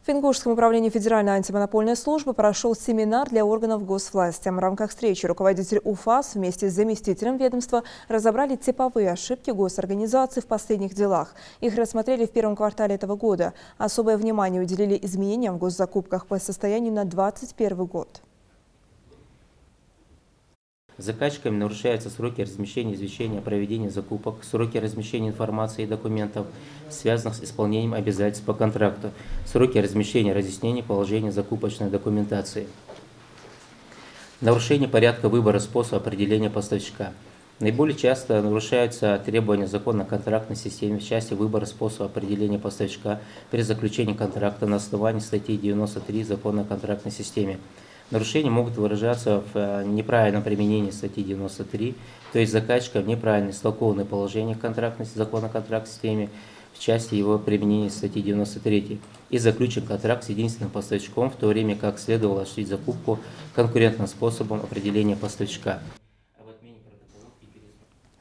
В Ингушском управлении Федеральной антимонопольной службы прошел семинар для органов госвласти. В рамках встречи руководитель УФАС вместе с заместителем ведомства разобрали типовые ошибки госорганизаций в последних делах. Их рассмотрели в первом квартале этого года. Особое внимание уделили изменениям в госзакупках по состоянию на 2021 год. Заказчиками нарушаются сроки размещения извещения о проведении закупок, сроки размещения информации и документов, связанных с исполнением обязательств по контракту, сроки размещения разъяснений положения закупочной документации. Нарушение порядка выбора способа определения поставщика. Наиболее часто нарушаются требования закона о контрактной системе в части выбора способа определения поставщика при заключении контракта на основании статьи 93 закона о контрактной системе. Нарушения могут выражаться в неправильном применении статьи 93, то есть заказчиком неправильно истолкованы положения закона о контрактной системе в части его применения статьи 93 и заключен контракт с единственным поставщиком, в то время как следовало осуществить закупку конкурентным способом определения поставщика.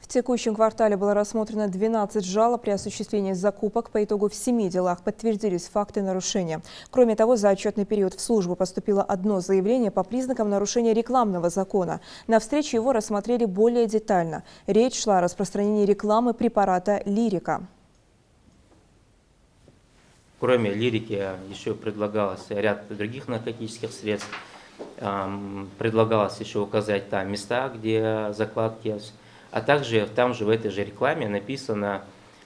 В текущем квартале было рассмотрено 12 жалоб при осуществлении закупок. По итогу в 7 делах подтвердились факты нарушения. Кроме того, за отчетный период в службу поступило одно заявление по признакам нарушения рекламного закона. На встрече его рассмотрели более детально. Речь шла о распространении рекламы препарата «Лирика». Кроме «Лирики» еще предлагалось ряд других наркотических средств. Предлагалось еще указать там места, где закладки. А также там же в этой же рекламе написано,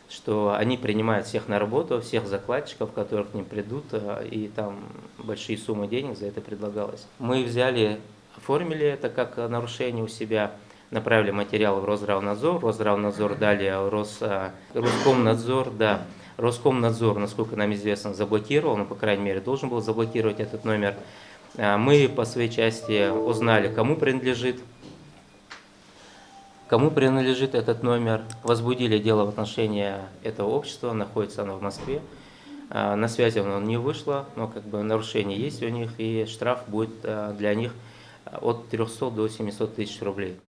что они принимают всех на работу, всех закладчиков, которые к ним придут, и там большие суммы денег за это предлагалось. Мы взяли, оформили это как нарушение у себя, направили материал в Росздравнадзор, Росздравнадзор далее Роскомнадзор, да. Роскомнадзор, насколько нам известно, заблокировал, ну, по крайней мере, должен был заблокировать этот номер. Мы по своей части узнали, кому принадлежит этот номер, возбудили дело в отношении этого общества, находится оно в Москве. На связи оно не вышло, но как бы нарушение есть у них, и штраф будет для них от 300 до 700 тысяч рублей.